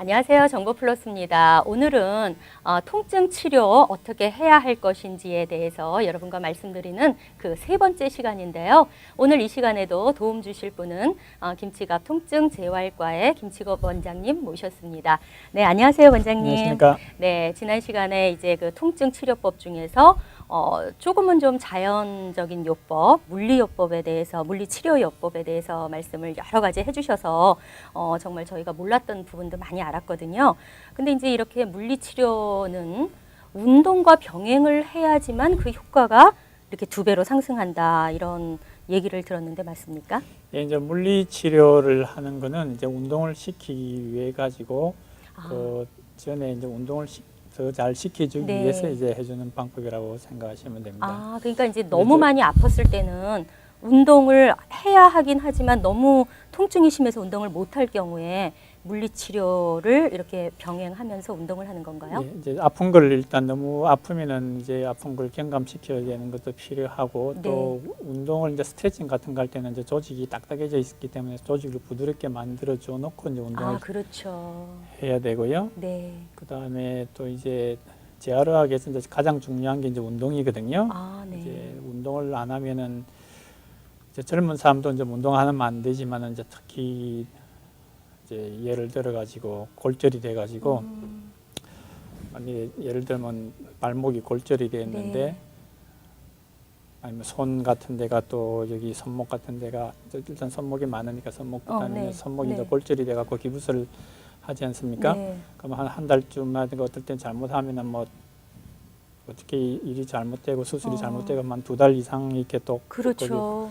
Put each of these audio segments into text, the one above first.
안녕하세요. 정보플러스입니다. 오늘은 통증 치료 어떻게 해야 할 것인지에 대해서 여러분과 말씀드리는 그 세 번째 시간인데요. 오늘 이 시간에도 도움 주실 분은 김치갑 통증 재활과의 김치갑 원장님 모셨습니다. 네, 안녕하세요, 원장님. 안녕하십니까. 네, 지난 시간에 이제 그 통증 치료법 중에서 조금은 좀 자연적인 요법, 물리요법에 대해서, 물리치료요법에 대해서 말씀을 여러 가지 해주셔서 정말 저희가 몰랐던 부분도 많이 알았거든요. 근데 이제 이렇게 물리치료는 운동과 병행을 해야지만 그 효과가 이렇게 2배로 상승한다, 이런 얘기를 들었는데 맞습니까? 예, 이제 물리 치료를 하는 거는 이제 운동을 시키기 위해 가지고 그 전에 이제 운동을 더 잘 시켜주기 네. 위해서 이제 해주는 방법이라고 생각하시면 됩니다. 그러니까 이제 너무 많이 아팠을 때는 운동을 해야 하긴 하지만 너무 통증이 심해서 운동을 못할 경우에 물리치료를 이렇게 병행하면서 운동을 하는 건가요? 예, 이제 아픈 걸 일단 너무 아프면은 이제 아픈 걸 경감시켜야 되는 것도 필요하고 네. 또 운동을 이제 스트레칭 같은 거 할 때는 이제 조직이 딱딱해져 있기 때문에 조직을 부드럽게 만들어 줘 놓고 이제 운동을 그렇죠. 해야 되고요. 네. 그 다음에 또 이제 재활의학에서 이제 가장 중요한 게 이제 운동이거든요. 네. 이제 운동을 안 하면은 이제 젊은 사람도 이제 운동하면 안 되지만은 이제 특히 이제 예를 들어 가지고 골절이 돼 가지고 예를 들면 발목이 골절이 됐는데 네. 아니면 손 같은 데가 또 여기 손목 같은 데가 일단 손목이 많으니까 손목부터 하면 네. 손목이 네. 이제 골절이 돼 갖고 기부스를 하지 않습니까? 네. 그럼 한 달쯤이나 어떨 땐 잘못하면은 뭐 어떻게 일이 잘못되고 수술이 잘못되고 한 2달 이상 이렇게 또 그렇죠.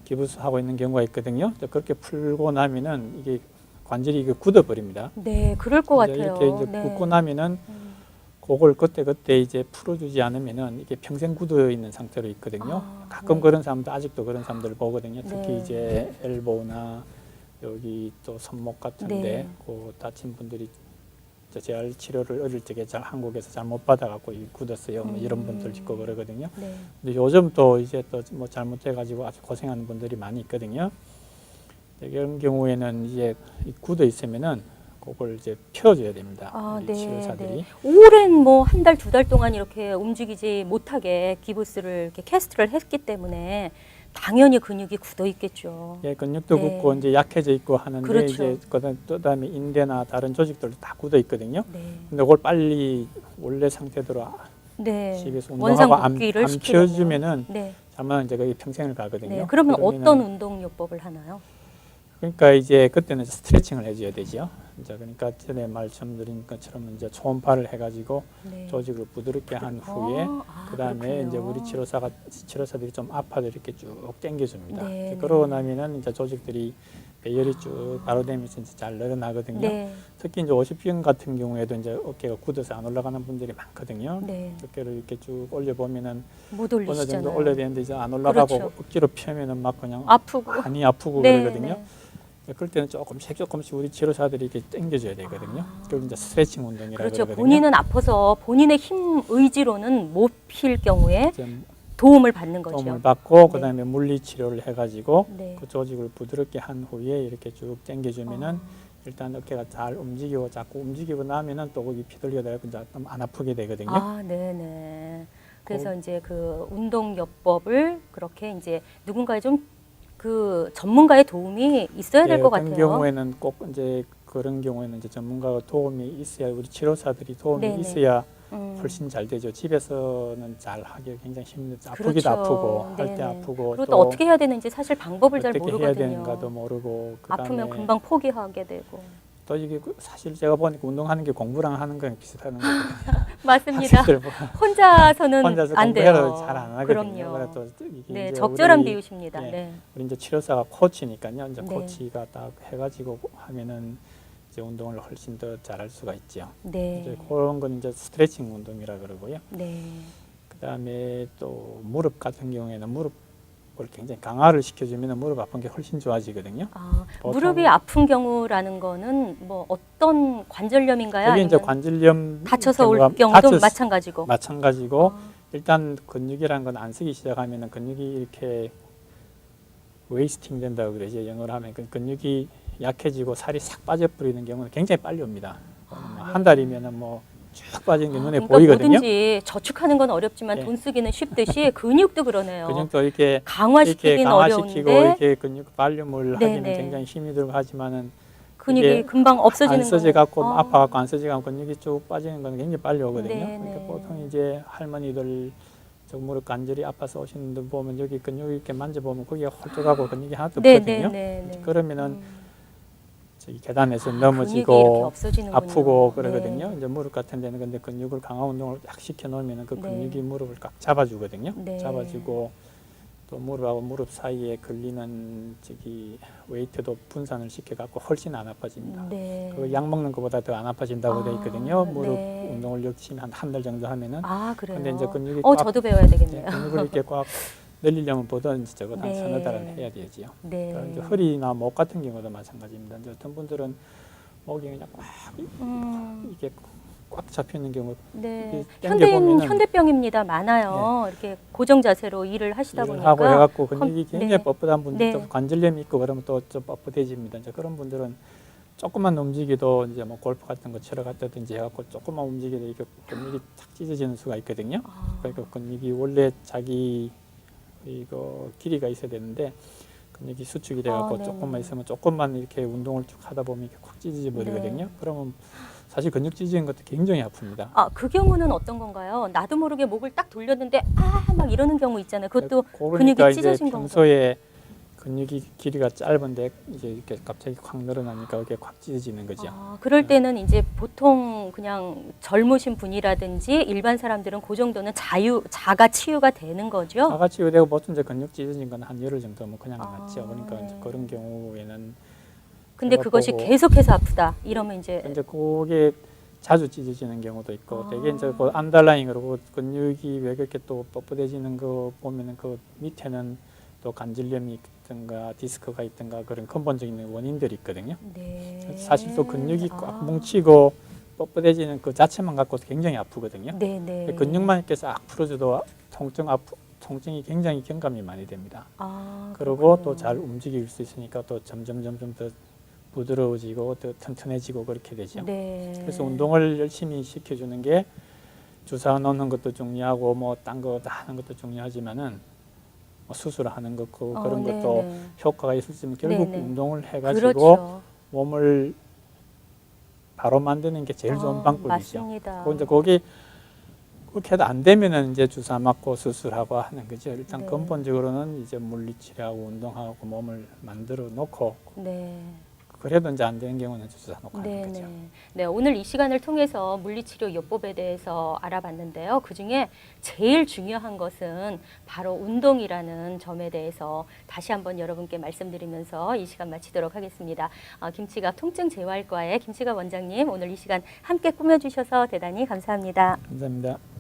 기부스하고 있는 경우가 있거든요. 그렇게 풀고 나면은 이게 관절이 굳어 버립니다. 네, 그럴 것 같아요. 이렇게 이제 네. 굳고 나면은 그걸 그때 이제 풀어주지 않으면은 이게 평생 굳어 있는 상태로 있거든요. 가끔 네. 그런 사람도 아직도 그런 사람들을 보거든요. 특히 네. 이제 엘보나 여기 또 손목 같은데 네. 그 다친 분들이 재활 치료를 어릴 적에 한국에서 잘 못 받아갖고 굳었어요. 뭐 이런 분들 있고 그러거든요. 네. 근데 요즘 또 이제 또 뭐 잘못돼가지고 아주 고생하는 분들이 많이 있거든요. 이런 경우에는 이제 굳어 있으면은 그걸 이제 펴줘야 됩니다. 우리 네. 치료사들이. 네. 오랜 뭐 한 달, 2달 동안 이렇게 움직이지 못하게 기부스를 이렇게 캐스트를 했기 때문에 당연히 근육이 굳어 있겠죠. 예, 근육도 네. 굳고 이제 약해져 있고 하는데 그렇죠. 이제 그다음에 인대나 다른 조직들도 다 굳어 있거든요. 네. 근데 그걸 빨리 원래 상태대로 네. 집에서 원상 운동하고 안 복귀를 시키려면. 펴주면은 네. 잘못하면 이제 거의 평생을 가거든요. 네. 그러면 그러면은 어떤 운동요법을 하나요? 그러니까 이제 그때는 스트레칭을 해줘야 되죠. 이제 그러니까 전에 말씀드린 것처럼 이제 초음파를 해가지고 네. 조직을 부드럽게 한 후에 그다음에 그렇군요. 이제 우리 치료사들이 좀 아파도 이렇게 쭉 당겨줍니다. 네, 그러고 네. 나면은 이제 조직들이 배열이 쭉 바로 되면서 이제 잘 늘어나거든요. 네. 특히 이제 50경 같은 경우에도 이제 어깨가 굳어서 안 올라가는 분들이 많거든요. 네. 어깨를 이렇게 쭉 올려 보면은 못 어느 올리시잖아요. 정도 올려야 되는데 이제 안 올라가고 그렇죠. 억지로 펴면은 막 그냥 아프고. 많이 아프고 네, 그러거든요. 네. 그럴 때는 조금씩 우리 치료사들이 이렇게 당겨줘야 되거든요. 그리고 이제 스트레칭 운동이라고 그렇죠. 그러거든요. 본인은 아파서 본인의 힘 의지로는 못 필 경우에 좀 도움을 받는 거죠. 도움을 받고 네. 그다음에 물리 치료를 해가지고 네. 그 조직을 부드럽게 한 후에 이렇게 쭉 당겨주면은 일단 어깨가 잘 움직이고 자꾸 움직이고 나면은 또 거기 피돌리가 되고 이제 좀 안 아프게 되거든요. 네네. 그래서 이제 그 운동요법을 그렇게 이제 누군가의 좀 그 전문가의 도움이 있어야 될 것 어떤 같아요. 경우에는 꼭 이제 그런 경우에는 이제 전문가가 도움이 있어야 우리 치료사들이 도움이 네네. 있어야 음. 훨씬 잘 되죠. 집에서는 잘 하기 굉장히 힘들죠. 아프기도 그렇죠. 아프고 할 때 네네. 아프고 그리고 또 어떻게 해야 되는지 사실 방법을 잘 어떻게 모르거든요. 해야 되는가도 모르고 아프면 금방 포기하게 되고. 또 이게 사실 제가 보니까 운동하는 게 공부랑 하는 거랑 비슷한 거거든요. 맞습니다. 학생들 혼자서는 혼자서 안 돼요. 공부해도 잘 안 하거든요. 그럼요. 그래서 또 이게 네, 이제 적절한 우리, 비유십니다. 예, 네. 우리 이제 치료사가 코치니까요. 이제 네. 코치가 딱 해가지고 하면은 이제 운동을 훨씬 더 잘할 수가 있죠. 네. 이제 그런 건 이제 스트레칭 운동이라 그러고요. 네. 그다음에 또 무릎 같은 경우에는 무릎을 굉장히 강화를 시켜주면 무릎 아픈 게 훨씬 좋아지거든요. 보통 무릎이 아픈 경우라는 거는 뭐 어떤 관절염인가요? 이게 이제 아니면 관절염 다쳐서 올 경우가 경우도 마찬가지고. 마찬가지고 일단 근육이라는 건 안 쓰기 시작하면은 근육이 이렇게 웨이스팅 된다고 그러죠. 영어로 하면 근육이 약해지고 살이 싹 빠져버리는 경우는 굉장히 빨리 옵니다. 한 달이면은 뭐 쭉 빠진 게 눈에 그러니까 보이거든요. 뭐든지 저축하는 건 어렵지만 예. 돈 쓰기는 쉽듯이 근육도 그러네요. 근육도 이렇게 강화시키긴 강화시키고 어려운데 이렇게 근육 발륨을 네네. 하기는 굉장히 힘이 들고 하지만은 근육이 이게 금방 없어지는 안 써져 갖고 거예요. 아파 갖고 안 써져 갖고 근육이 쭉 빠지는 건 굉장히 빨리 오거든요. 네네. 그러니까 보통 이제 할머니들 저 무릎 관절이 아파서 오시는 분 보면 여기 근육 이렇게 만져보면 거기가 홀쭉하고 근육이 하나도 없거든요. 네네네. 그러면은 저기 계단에서 근육이 이렇게 넘어지고 없어지는군요. 아프고 그러거든요. 네. 이제 무릎 같은 데는 근데 근육을 강화 운동을 딱 시켜 놓으면 그 네. 근육이 무릎을 꽉 잡아주거든요. 네. 잡아주고 또 무릎하고 무릎 사이에 걸리는 저기 웨이트도 분산을 시켜 갖고 훨씬 안 아파집니다. 네. 그 약 먹는 것보다 더 안 아파진다고 돼 있거든요. 무릎 네. 운동을 열심히 한 달 정도 하면은. 아, 그래요. 근데 이제 근육이 꽉 저도 배워야 되겠네요. 근육을 이렇게 꽉 늘리려면 보통 적어도 한 네. 서너 달은 해야 되지요. 네. 그러니까 이제 허리나 목 같은 경우도 마찬가지입니다. 이제 어떤 분들은 목이 그냥 꽉 이게 꽉 잡혀 있는 경우. 네. 당겨 보면은 현대병입니다. 많아요. 이렇게 고정 자세로 일을 하시다 일을 보니까 하고 해갖고 근육이 굉장히 네. 뻣뻣한 분들도 네. 관절염이 있고 그러면 또 좀 뻣뻣해집니다. 이제 그런 분들은 조금만 움직여도 이제 뭐 골프 같은 거 치러 갔다든지 해갖고 조금만 움직여도 이게 근육이 착 찢어지는 수가 있거든요. 그러니까 근육이 원래 자기 이거 길이가 있어야 되는데 근육이 수축이 돼갖고 네네. 조금만 있으면 조금만 이렇게 운동을 쭉 하다 보면 이렇게 콱 찢어져 버리거든요. 네. 그러면 사실 근육 찢어지는 것도 굉장히 아픕니다. 그 경우는 어떤 건가요? 나도 모르게 목을 딱 돌렸는데 막 이러는 경우 있잖아요. 그것도 그러니까 근육이 이제 찢어진 건가요? 평소에 근육이 길이가 짧은데 이제 이렇게 갑자기 확 늘어나니까 이게 콱 찢어지는 거죠. 그럴 때는 이제 보통 그냥 젊으신 분이라든지 일반 사람들은 그 정도는 자가 치유가 되는 거죠? 자가 치유되고 보통 이제 근육 찢어진 건 한 열흘 정도면 그냥 낫죠. 그러니까 네. 이제 그런 경우에는 근데 제가 그것이 보고 계속해서 아프다. 이러면 이제 근데 그게 자주 찢어지는 경우도 있고 되게 이제 그 아. 안달라잉으로 근육이 왜 그렇게 또 뻣뻣해지는 거 보면은 그 밑에는 또 관절염이 있든가 디스크가 있든가 그런 근본적인 원인들이 있거든요. 네. 사실 또 근육이 꽉 뭉치고 뻣뻣해지는 그 자체만 갖고도 굉장히 아프거든요. 네네. 근육만 이렇게 싹 풀어줘도 통증이 굉장히 경감이 많이 됩니다. 그리고 또 잘 움직일 수 있으니까 또 점점 더 부드러워지고 또 튼튼해지고 그렇게 되죠. 네. 그래서 운동을 열심히 시켜주는 게 주사 놓는 것도 중요하고 뭐 딴 거 다 하는 것도 중요하지만은 뭐 수술하는 것고 그런 것도 네네. 효과가 있었으면 결국 네네. 운동을 해가지고 그렇죠. 몸을 바로 만드는 게 제일 좋은 방법이죠. 맞습니다. 이제 거기 그렇게 해도 안 되면은 이제 주사 맞고 수술하고 하는 거죠. 일단 네. 근본적으로는 이제 물리치료하고 운동하고 몸을 만들어 놓고 네. 그래도 이제 안 되는 경우는 주사 놓고 하는 거죠. 네, 오늘 이 시간을 통해서 물리치료 요법에 대해서 알아봤는데요. 그중에 제일 중요한 것은 바로 운동이라는 점에 대해서 다시 한번 여러분께 말씀드리면서 이 시간 마치도록 하겠습니다. 김치갑 통증재활과의 김치갑 원장님, 오늘 이 시간 함께 꾸며주셔서 대단히 감사합니다. 감사합니다.